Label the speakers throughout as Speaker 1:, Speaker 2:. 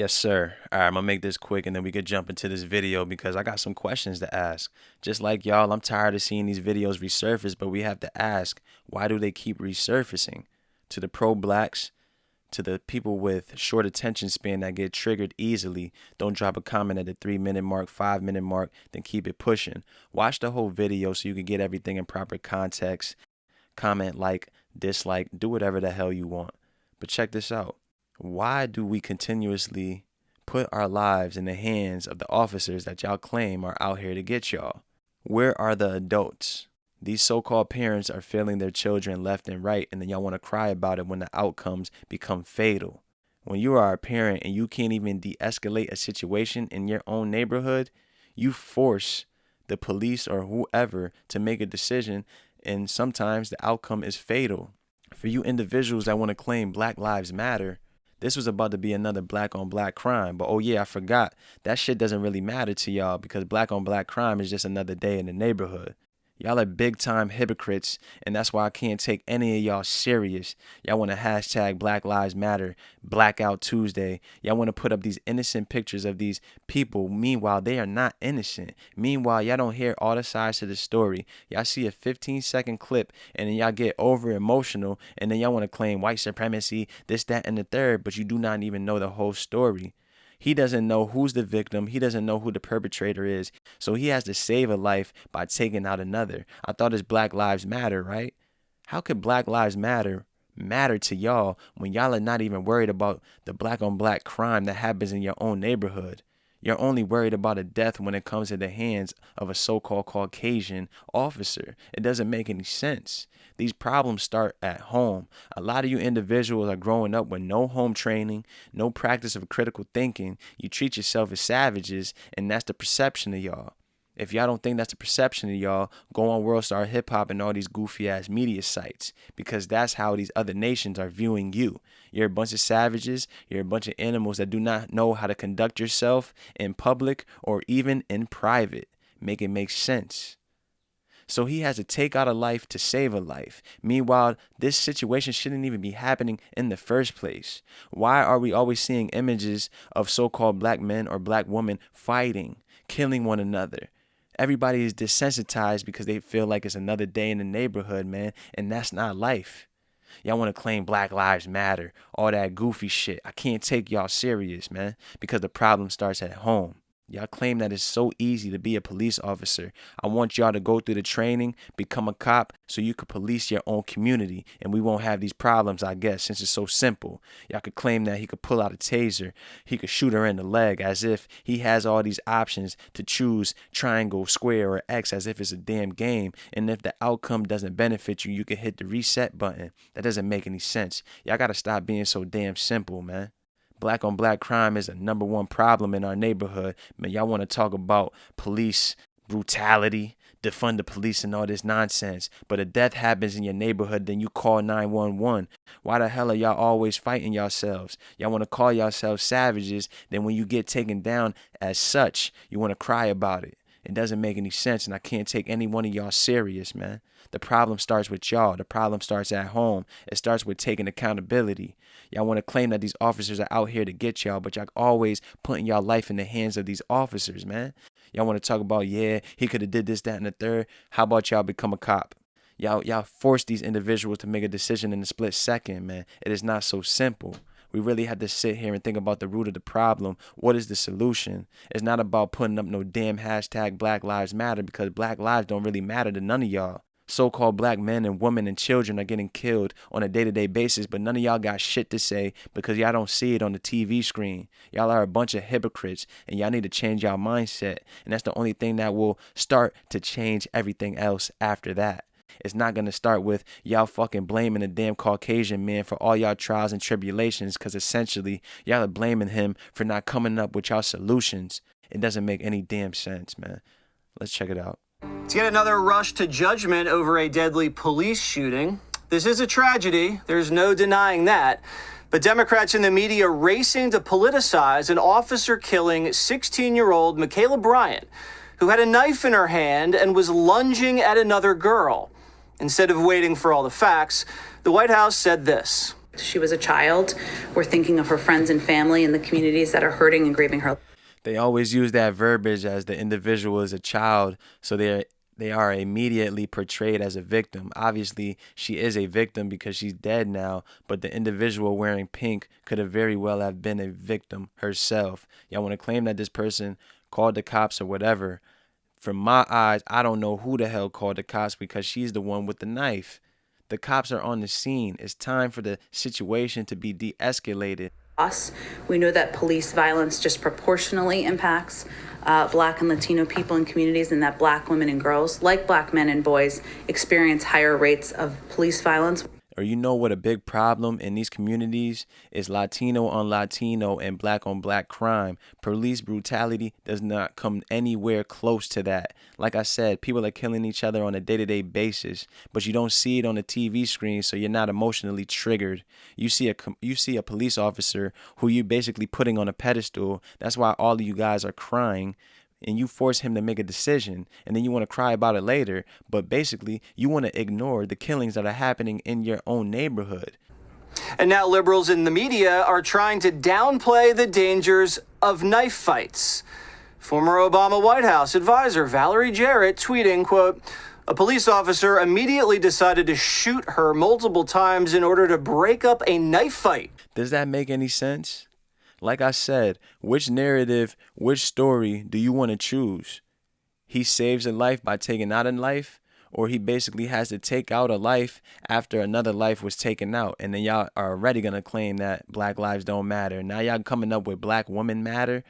Speaker 1: Yes, sir. All right, I'm gonna make this quick and then we could jump into this video because I got some questions to ask. Just like y'all, I'm tired of seeing these videos resurface, but we have to ask, why do they keep resurfacing? To the pro-blacks, to the people with short attention span that get triggered easily, don't drop a comment at the 3 minute mark, 5 minute mark, then keep it pushing. Watch the whole video so you can get everything in proper context. Comment, like, dislike, do whatever the hell you want. But check this out. Why do we continuously put our lives in the hands of the officers that y'all claim are out here to get y'all? Where are the adults? These so-called parents are failing their children left and right, and then y'all want to cry about it when the outcomes become fatal. When you are a parent and you can't even de-escalate a situation in your own neighborhood, you force the police or whoever to make a decision, and sometimes the outcome is fatal. For you individuals that want to claim Black Lives Matter, this was about to be another black on black crime. But oh yeah, I forgot. That shit doesn't really matter to y'all because black on black crime is just another day in the neighborhood. Y'all are big time hypocrites, and that's why I can't take any of y'all serious. Y'all want to hashtag Black Lives Matter, Blackout Tuesday. Y'all want to put up these innocent pictures of these people. Meanwhile, they are not innocent. Meanwhile, y'all don't hear all the sides to the story. Y'all see a 15-second clip, and then y'all get over emotional, and then y'all want to claim white supremacy, this, that, and the third, but you do not even know the whole story. He doesn't know who's the victim. He doesn't know who the perpetrator is. So he has to save a life by taking out another. I thought it's Black Lives Matter, right? How could Black Lives matter to y'all when y'all are not even worried about the black on black crime that happens in your own neighborhood? You're only worried about a death when it comes to the hands of a so-called Caucasian officer. It doesn't make any sense. These problems start at home. A lot of you individuals are growing up with no home training, no practice of critical thinking. You treat yourself as savages, and that's the perception of y'all. If y'all don't think that's the perception of y'all, go on World Star Hip Hop and all these goofy ass media sites, because that's how these other nations are viewing you. You're a bunch of savages. You're a bunch of animals that do not know how to conduct yourself in public or even in private. Make it make sense. So he has to take out a life to save a life. Meanwhile, this situation shouldn't even be happening in the first place. Why are we always seeing images of so-called black men or black women fighting, killing one another? Everybody is desensitized because they feel like it's another day in the neighborhood, man, and that's not life. Y'all want to claim Black Lives Matter, all that goofy shit. I can't take y'all serious, man, because the problem starts at home. Y'all claim that it's so easy to be a police officer. I want y'all to go through the training, become a cop, so you could police your own community, and we won't have these problems, I guess, since it's so simple. Y'all could claim that he could pull out a taser, he could shoot her in the leg, as if he has all these options to choose triangle, square, or X, as if it's a damn game, and if the outcome doesn't benefit you, you can hit the reset button. That doesn't make any sense. Y'all gotta stop being so damn simple, man. Black on black crime is a #1 problem in our neighborhood. Man, y'all want to talk about police brutality, defund the police and all this nonsense. But a death happens in your neighborhood, then you call 911. Why the hell are y'all always fighting yourselves? Y'all want to call yourselves savages. Then when you get taken down as such, you want to cry about it. It doesn't make any sense, and I can't take any one of y'all serious, man. The problem starts with y'all. The problem starts at home. It starts with taking accountability. Y'all want to claim that these officers are out here to get y'all, but y'all always putting y'all life in the hands of these officers, man. Y'all want to talk about, yeah, he could have did this, that, and the third. How about y'all become a cop? Y'all force these individuals to make a decision in a split second, man. It is not so simple. We really have to sit here and think about the root of the problem. What is the solution? It's not about putting up no damn hashtag Black Lives Matter, because black lives don't really matter to none of y'all. So-called black men and women and children are getting killed on a day-to-day basis, but none of y'all got shit to say because y'all don't see it on the TV screen. Y'all are a bunch of hypocrites, and y'all need to change y'all mindset. And that's the only thing that will start to change everything else after that. It's not going to start with y'all fucking blaming the damn Caucasian man for all y'all trials and tribulations, because essentially y'all are blaming him for not coming up with y'all solutions. It doesn't make any damn sense, man. Let's check it out.
Speaker 2: To get another rush to judgment over a deadly police shooting. This is a tragedy. There's no denying that. But Democrats in the media racing to politicize an officer killing 16-year-old Michaela Bryant, who had a knife in her hand and was lunging at another girl. Instead of waiting for all the facts, the White House said this.
Speaker 3: She was a child. We're thinking of her friends and family and the communities that are hurting and grieving her.
Speaker 1: They always use that verbiage as the individual is a child, so they are immediately portrayed as a victim. Obviously, she is a victim because she's dead now, but the individual wearing pink could have very well have been a victim herself. Y'all want to claim that this person called the cops or whatever. From my eyes, I don't know who the hell called the cops because she's the one with the knife. The cops are on the scene. It's time for the situation to be de-escalated.
Speaker 3: We know that police violence disproportionately impacts Black and Latino people in communities, and that Black women and girls, like Black men and boys, experience higher rates of police violence.
Speaker 1: Or you know what a big problem in these communities is? Latino on Latino and Black on Black crime. Police brutality does not come anywhere close to that. Like I said, people are killing each other on a day-to-day basis, but you don't see it on the TV screen, so you're not emotionally triggered. You see a police officer who you basically putting on a pedestal. That's why all of you guys are crying. And you force him to make a decision, and then you want to cry about it later, but basically you want to ignore the killings that are happening in your own neighborhood.
Speaker 2: And now liberals in the media are trying to downplay the dangers of knife fights. Former Obama White House advisor Valerie Jarrett tweeting, quote, "A police officer immediately decided to shoot her multiple times in order to break up a knife fight."
Speaker 1: Does that make any sense? Like I said, which narrative, which story do you want to choose? He saves a life by taking out a life, or he basically has to take out a life after another life was taken out. And then y'all are already going to claim that Black lives don't matter. Now y'all coming up with Black women matter.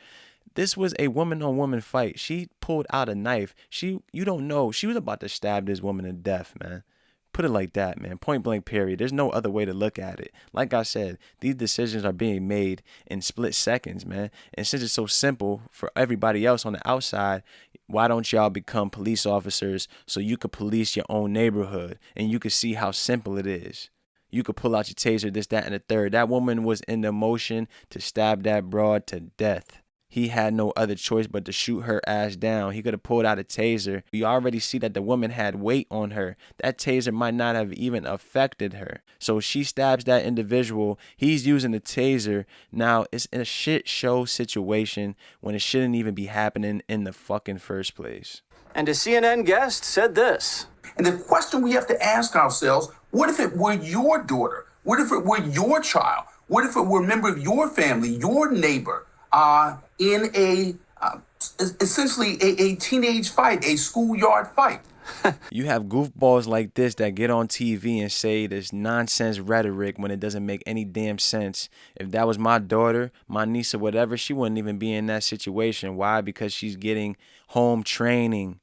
Speaker 1: This was a woman on woman fight. She pulled out a knife. You don't know. She was about to stab this woman to death, man. Put it like that, man. Point blank, period. There's no other way to look at it. Like I said, these decisions are being made in split seconds, man. And since it's so simple for everybody else on the outside, why don't y'all become police officers so you could police your own neighborhood and you could see how simple it is? You could pull out your taser, this, that, and the third. That woman was in the motion to stab that broad to death. He had no other choice but to shoot her ass down. He could have pulled out a taser. You already see that the woman had weight on her. That taser might not have even affected her. So she stabs that individual. He's using the taser. Now it's in a shit show situation when it shouldn't even be happening in the fucking first place.
Speaker 2: And a CNN guest said this.
Speaker 4: And the question we have to ask ourselves, what if it were your daughter? What if it were your child? What if it were a member of your family, your neighbor? In essentially a teenage fight, a schoolyard fight.
Speaker 1: You have goofballs like this that get on TV and say this nonsense rhetoric when it doesn't make any damn sense. If that was my daughter, my niece or whatever, she wouldn't even be in that situation. Why? Because she's getting home training.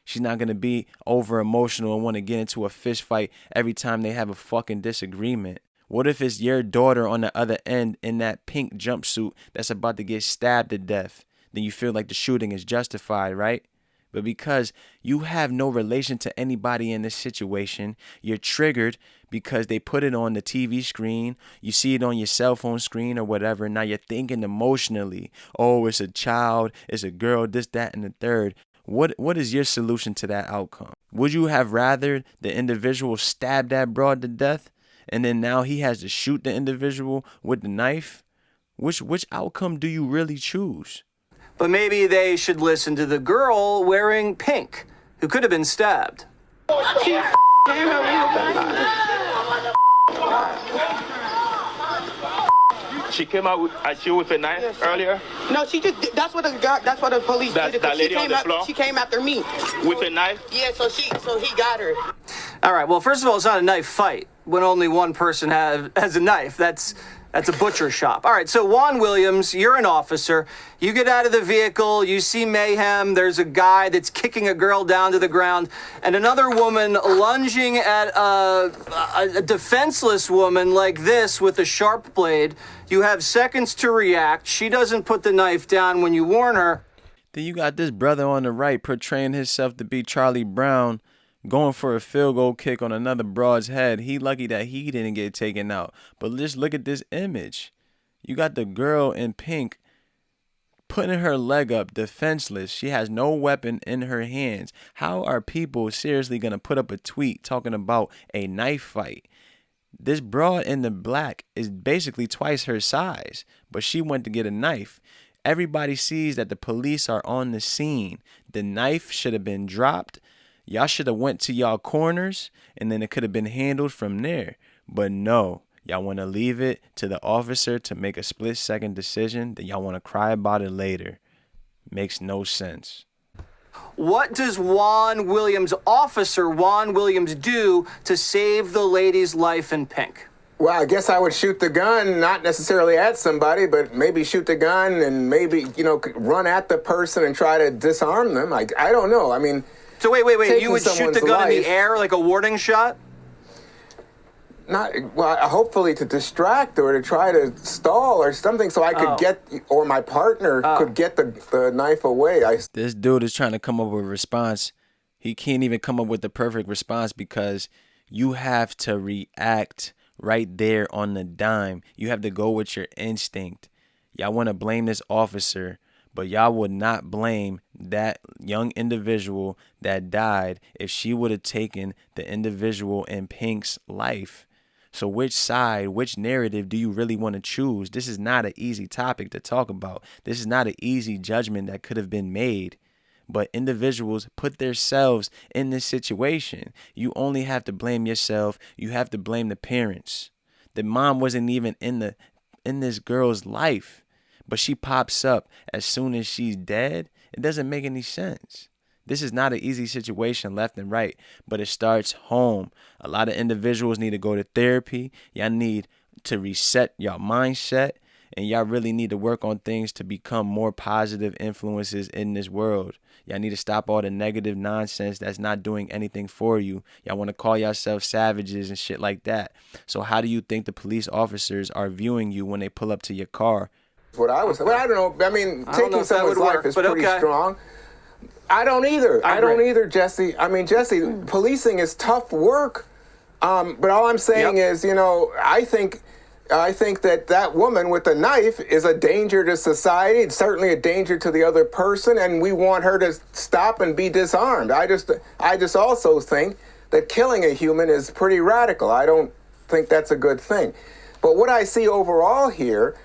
Speaker 1: She's not going to be over emotional and want to get into a fist fight every time they have a fucking disagreement. What if it's your daughter on the other end in that pink jumpsuit that's about to get stabbed to death? Then you feel like the shooting is justified, right? But because you have no relation to anybody in this situation, you're triggered because they put it on the TV screen, you see it on your cell phone screen or whatever. Now you're thinking emotionally, oh, it's a child, it's a girl, this, that, and the third. What is your solution to that outcome? Would you have rather the individual stab that broad to death? And then now he has to shoot the individual with the knife? Which outcome do you really choose?
Speaker 2: But maybe they should listen to the girl wearing pink, who could have been stabbed.
Speaker 5: She came out at you with a knife earlier?
Speaker 6: No, that's what the police did.
Speaker 5: That lady on the floor?
Speaker 6: She came after me.
Speaker 5: With a knife?
Speaker 6: Yeah, so he got her.
Speaker 2: All right, well, first of all, it's not a knife fight when only one person has a knife. That's a butcher shop. All right, so Juan Williams, you're an officer. You get out of the vehicle, you see mayhem. There's a guy that's kicking a girl down to the ground, and another woman lunging at a defenseless woman like this with a sharp blade. You have seconds to react. She doesn't put the knife down when you warn her.
Speaker 1: Then you got this brother on the right portraying himself to be Charlie Brown, going for a field goal kick on another broad's head. He lucky that he didn't get taken out. But just look at this image. You got the girl in pink putting her leg up defenseless. She has no weapon in her hands. How are people seriously going to put up a tweet talking about a knife fight? This broad in the black is basically twice her size, but she went to get a knife. Everybody sees that the police are on the scene. The knife should have been dropped. Y'all should have went to y'all corners, and then it could have been handled from there. But no, y'all want to leave it to the officer to make a split-second decision, then y'all want to cry about it later. Makes no sense.
Speaker 2: What does Officer Juan Williams, do to save the lady's life in pink?
Speaker 7: Well, I guess I would shoot the gun, not necessarily at somebody, but maybe shoot the gun and maybe, run at the person and try to disarm them. I don't know. I mean,
Speaker 2: so wait. You would shoot the gun in the air like a warning shot?
Speaker 7: Not well. Hopefully to distract or to try to stall or something, so I could or my partner could get the knife away.
Speaker 1: This dude is trying to come up with a response. He can't even come up with the perfect response because you have to react right there on the dime. You have to go with your instinct. Y'all want to blame this officer, but y'all would not blame that young individual that died if she would have taken the individual in pink's life. So which side, which narrative do you really want to choose? This is not an easy topic to talk about. This is not an easy judgment that could have been made. But individuals put themselves in this situation. You only have to blame yourself. You have to blame the parents. The mom wasn't even in this girl's life, but she pops up as soon as she's dead. It doesn't make any sense. This is not an easy situation left and right, but it starts home. A lot of individuals need to go to therapy. Y'all need to reset your mindset, and y'all really need to work on things to become more positive influences in this world. Y'all need to stop all the negative nonsense that's not doing anything for you. Y'all want to call yourselves savages and shit like that. So how do you think the police officers are viewing you when they pull up to your car?
Speaker 7: What I was, well, I don't know. I mean, taking someone's life is pretty strong. I don't either. I don't either, Jesse. I mean, Jesse, policing is tough work. But all I'm saying is, I think that woman with the knife is a danger to society. It's certainly a danger to the other person, and we want her to stop and be disarmed. I just also think that killing a human is pretty radical. I don't think that's a good thing. But what I see overall here,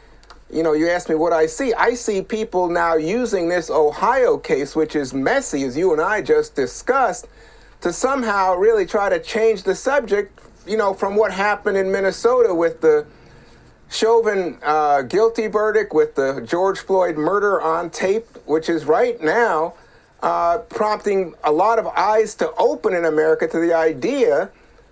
Speaker 7: you asked me what I see. I see people now using this Ohio case, which is messy, as you and I just discussed, to somehow really try to change the subject, from what happened in Minnesota with the Chauvin guilty verdict, with the George Floyd murder on tape, which is right now prompting a lot of eyes to open in America to the idea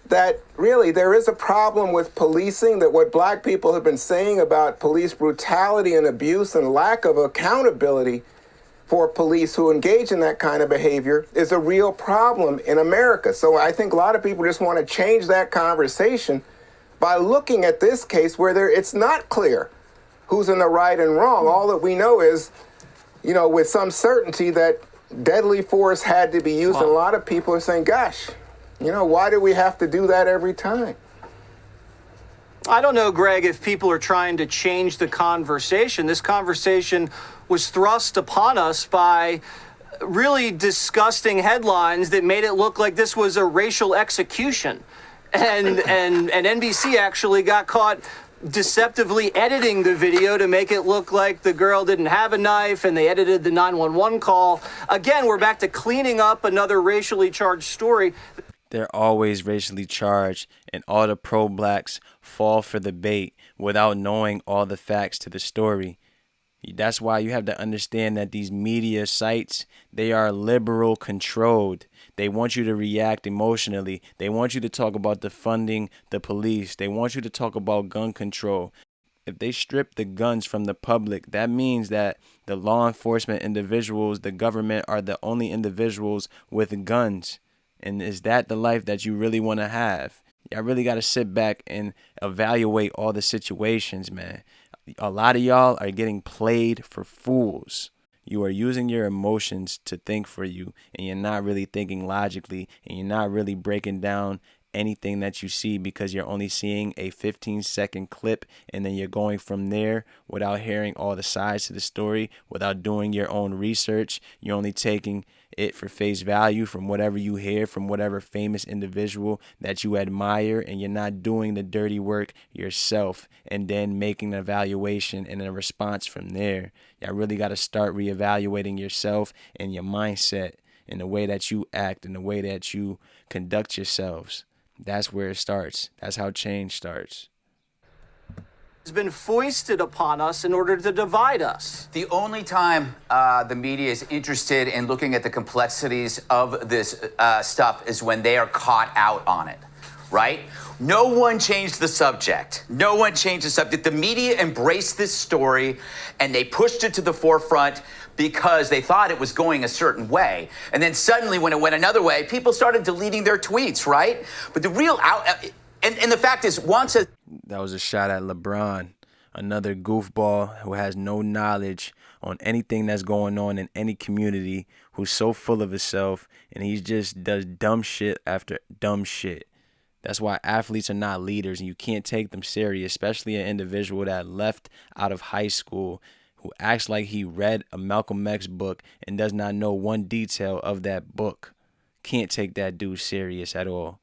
Speaker 7: that really there is a problem with policing, that what black people have been saying about police brutality and abuse and lack of accountability for police who engage in that kind of behavior is a real problem in America. So I think a lot of people just want to change that conversation by looking at this case where it's not clear who's in the right and wrong. All that we know is, with some certainty that deadly force had to be used. And a lot of people are saying, gosh, why do we have to do that every time?
Speaker 2: I don't know, Greg, if people are trying to change the conversation. This conversation was thrust upon us by really disgusting headlines that made it look like this was a racial execution. And NBC actually got caught deceptively editing the video to make it look like the girl didn't have a knife, and they edited the 911 call. Again, we're back to cleaning up another racially charged story.
Speaker 1: They're always racially charged, and all the pro-blacks fall for the bait without knowing all the facts to the story. That's why you have to understand that these media sites, they are liberal controlled. They want you to react emotionally. They want you to talk about defunding the police. They want you to talk about gun control. If they strip the guns from the public, that means that the law enforcement individuals, the government, are the only individuals with guns. And is that the life that you really want to have? Y'all really got to sit back and evaluate all the situations, man. A lot of y'all are getting played for fools. You are using your emotions to think for you, and you're not really thinking logically, and you're not really breaking down anything that you see because you're only seeing a 15-second clip, and then you're going from there without hearing all the sides to the story, without doing your own research. You're only taking it for face value from whatever you hear from whatever famous individual that you admire, and you're not doing the dirty work yourself and then making an evaluation and a response from there. Y'all really got to start reevaluating yourself and your mindset and the way that you act and the way that you conduct yourselves. That's where it starts. That's how change starts.
Speaker 2: Has been foisted upon us in order to divide us.
Speaker 8: The only time the media is interested in looking at the complexities of this stuff is when they are caught out on it, right? No one changed the subject. No one changed the subject. The media embraced this story and they pushed it to the forefront because they thought it was going a certain way. And then suddenly when it went another way, people started deleting their tweets, right? But the real and the fact is, Juan says
Speaker 1: that was a shot at LeBron, another goofball who has no knowledge on anything that's going on in any community, who's so full of himself, and he just does dumb shit after dumb shit. That's why athletes are not leaders, and you can't take them serious, especially an individual that left out of high school who acts like he read a Malcolm X book and does not know one detail of that book. Can't take that dude serious at all.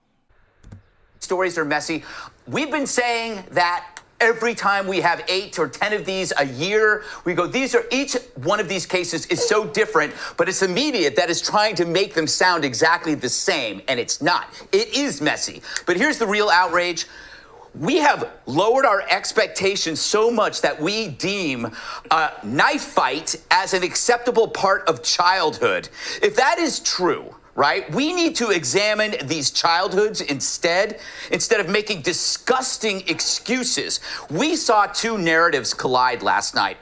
Speaker 8: Stories are messy. We've been saying that every time we have 8 or 10 of these a year, we go, each one of these cases is so different, but it's the media that is trying to make them sound exactly the same, and it's not. It is messy. But here's the real outrage. We have lowered our expectations so much that we deem a knife fight as an acceptable part of childhood. If that is true, right? We need to examine these childhoods instead of making disgusting excuses. We saw two narratives collide last night.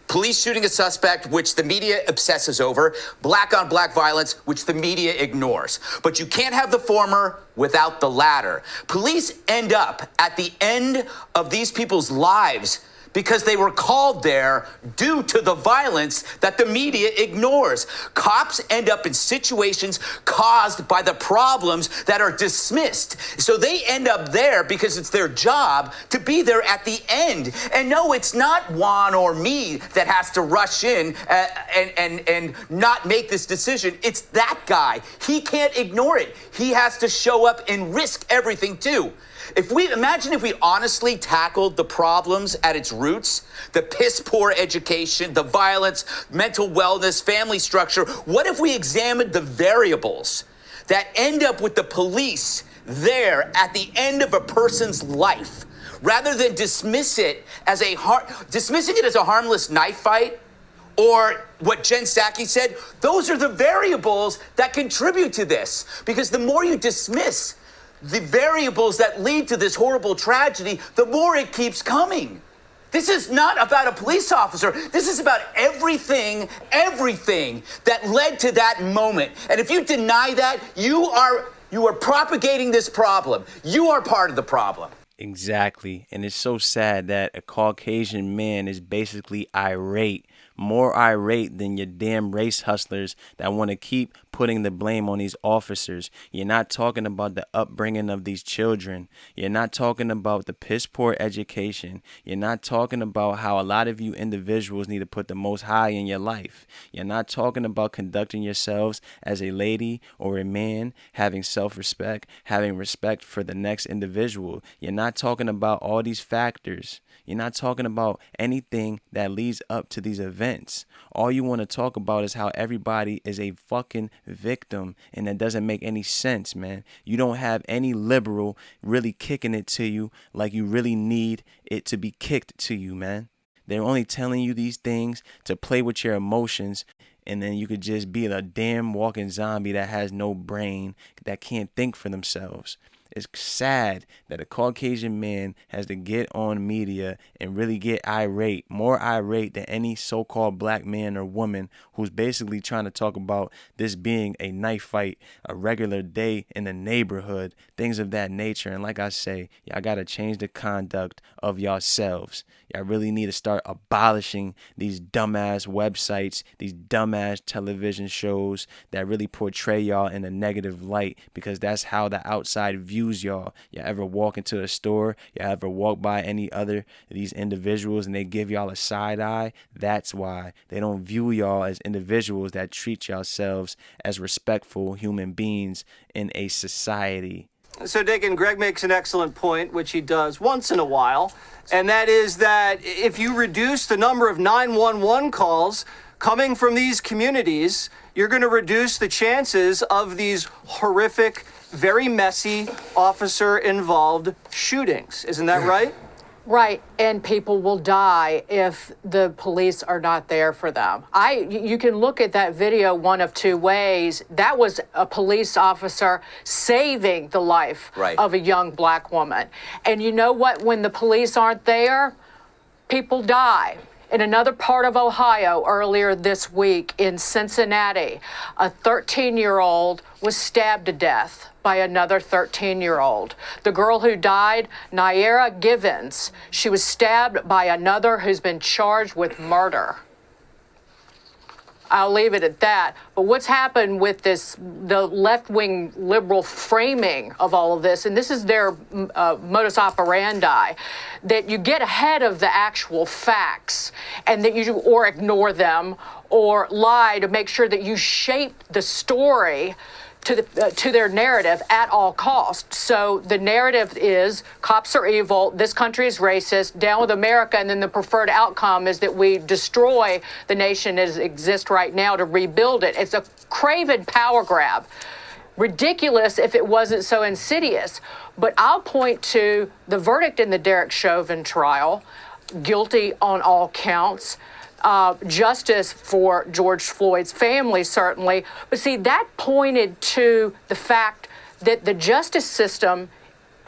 Speaker 8: Police shooting a suspect, which the media obsesses over, black-on-black violence, which the media ignores. But you can't have the former without the latter. Police end up at the end of these people's lives because they were called there due to the violence that the media ignores. Cops end up in situations caused by the problems that are dismissed. So they end up there because it's their job to be there at the end. And no, it's not Juan or me that has to rush in and not make this decision. It's that guy. He can't ignore it. He has to show up and risk everything too. Imagine if we honestly tackled the problems at its roots, the piss poor education, the violence, mental wellness, family structure. What if we examined the variables that end up with the police there at the end of a person's life, rather than dismissing it as a harmless knife fight? Or what Jen Psaki said, those are the variables that contribute to this. Because the more you dismiss the variables that lead to this horrible tragedy, the more it keeps coming. This is not about a police officer. This is about everything that led to that moment. And if you deny that, you are propagating this problem. You are part of the problem.
Speaker 1: Exactly. And it's so sad that a Caucasian man is basically irate, more irate than your damn race hustlers that want to keep putting the blame on these officers. You're not talking about the upbringing of these children. You're not talking about the piss poor education. You're not talking about how a lot of you individuals need to put the Most High in your life. You're not talking about conducting yourselves as a lady or a man, having self-respect, having respect for the next individual. You're not talking about all these factors. You're not talking about anything that leads up to these events. All you want to talk about is how everybody is a fucking victim, and that doesn't make any sense, man. You don't have any liberal really kicking it to you like you really need it to be kicked to you, man. They're only telling you these things to play with your emotions, and then you could just be a damn walking zombie that has no brain, that can't think for themselves. It's sad that a Caucasian man has to get on media and really get irate, more irate than any so-called black man or woman who's basically trying to talk about this being a knife fight, a regular day in the neighborhood, things of that nature. And like I say, y'all got to change the conduct of yourselves. Y'all really need to start abolishing these dumbass websites, these dumbass television shows that really portray y'all in a negative light, because that's how the outside view views y'all. Y'all ever walk into a store? Y'all ever walk by any other of these individuals and they give y'all a side eye? That's why they don't view y'all as individuals that treat yourselves as respectful human beings in a society.
Speaker 2: So, Dick, and Greg makes an excellent point, which he does once in a while, and that is that if you reduce the number of 911 calls coming from these communities, you're going to reduce the chances of these horrific, very messy, officer-involved shootings. Isn't that right?
Speaker 9: Right, and people will die if the police are not there for them. You can look at that video one of two ways. That was a police officer saving the life of a young black woman. And you know what? When the police aren't there, people die. In another part of Ohio earlier this week in Cincinnati, a 13-year-old was stabbed to death by another 13-year-old. The girl who died, Naira Givens, she was stabbed by another who's been charged with murder. I'll leave it at that. But what's happened with the left-wing liberal framing of all of this, and this is their modus operandi, that you get ahead of the actual facts and that you or ignore them or lie to make sure that you shape the story to their narrative at all costs. So the narrative is cops are evil, this country is racist, down with America, and then the preferred outcome is that we destroy the nation as it exists right now to rebuild it. It's a craven power grab. Ridiculous if it wasn't so insidious. But I'll point to the verdict in the Derek Chauvin trial, guilty on all counts. Justice for George Floyd's family, certainly. But see, that pointed to the fact that the justice system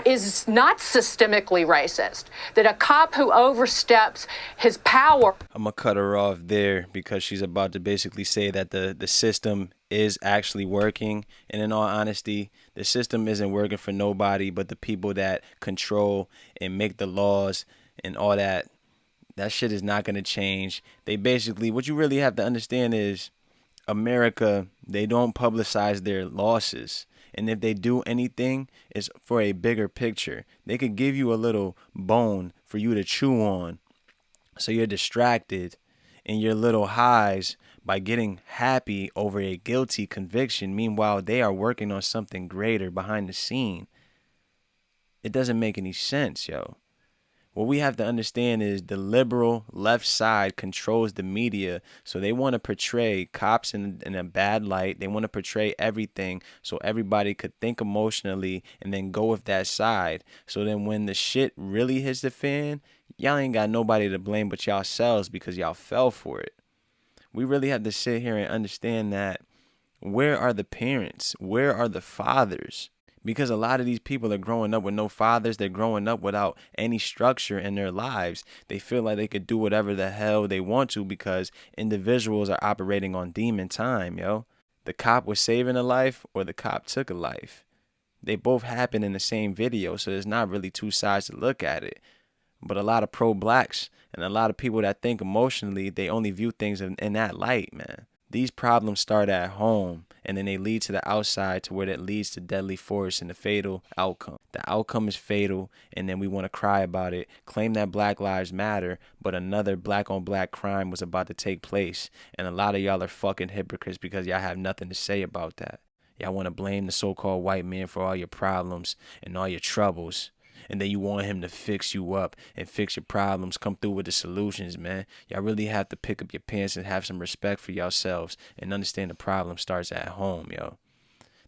Speaker 9: is not systemically racist, that a cop who oversteps his power.
Speaker 1: I'm going to cut her off there because she's about to basically say that the system is actually working. And in all honesty, the system isn't working for nobody but the people that control and make the laws and all that. That shit is not going to change. They basically, what you really have to understand is America, they don't publicize their losses. And if they do anything, it's for a bigger picture. They could give you a little bone for you to chew on. So you're distracted in your little highs by getting happy over a guilty conviction. Meanwhile, they are working on something greater behind the scene. It doesn't make any sense, yo. What we have to understand is the liberal left side controls the media. So they want to portray cops in a bad light. They want to portray everything so everybody could think emotionally and then go with that side. So then when the shit really hits the fan, y'all ain't got nobody to blame but yourselves because y'all fell for it. We really have to sit here and understand that where are the parents? Where are the fathers? Because a lot of these people are growing up with no fathers. They're growing up without any structure in their lives. They feel like they could do whatever the hell they want to because individuals are operating on demon time, yo. The cop was saving a life or the cop took a life. They both happen in the same video, so there's not really two sides to look at it. But a lot of pro-blacks and a lot of people that think emotionally, they only view things in that light, man. These problems start at home, and then they lead to the outside to where that leads to deadly force and the fatal outcome. The outcome is fatal, and then we want to cry about it, claim that Black Lives Matter, but another black-on-black crime was about to take place, and a lot of y'all are fucking hypocrites because y'all have nothing to say about that. Y'all want to blame the so-called white man for all your problems and all your troubles. And then you want him to fix you up and fix your problems, come through with the solutions, man. Y'all really have to pick up your pants and have some respect for yourselves and understand the problem starts at home, yo.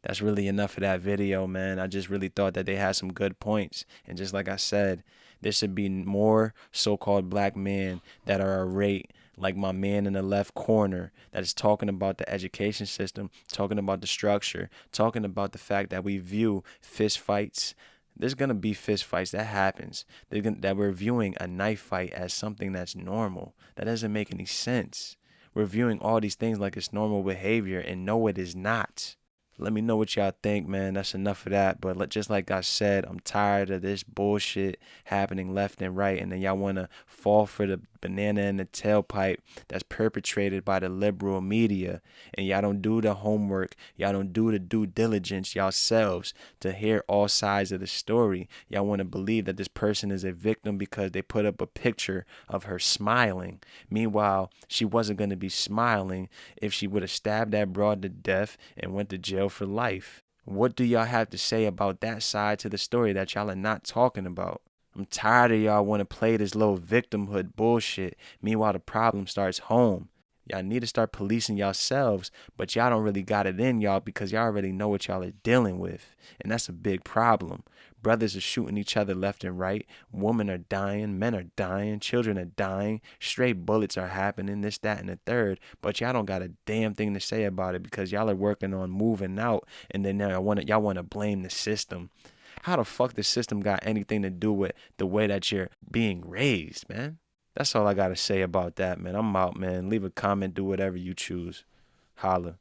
Speaker 1: That's really enough of that video, man. I just really thought that they had some good points. And just like I said, there should be more so-called black men that are irate, like my man in the left corner that is talking about the education system, talking about the structure, talking about the fact that we view fist fights. There's going to be fist fights. That happens. That we're viewing a knife fight as something that's normal. That doesn't make any sense. We're viewing all these things like it's normal behavior, and no, it is not. Let me know what y'all think, man. That's enough of that. But just like I said, I'm tired of this bullshit happening left and right, and then y'all want to fall for the banana in the tailpipe that's perpetrated by the liberal media, and y'all don't do the homework, y'all don't do the due diligence yourselves to hear all sides of the story. Y'all want to believe that this person is a victim because they put up a picture of her smiling. Meanwhile, she wasn't going to be smiling if she would have stabbed that broad to death and went to jail for life. What do y'all have to say about that side to the story that y'all are not talking about? I'm tired of y'all want to play this little victimhood bullshit. Meanwhile, the problem starts home. Y'all need to start policing yourselves, but y'all don't really got it in y'all because y'all already know what y'all are dealing with. And that's a big problem. Brothers are shooting each other left and right. Women are dying. Men are dying. Children are dying. Straight bullets are happening. This, that, and the third. But y'all don't got a damn thing to say about it because y'all are working on moving out. And then now y'all want to blame the system. How the fuck the system got anything to do with the way that you're being raised, man? That's all I got to say about that, man. I'm out, man. Leave a comment. Do whatever you choose. Holla.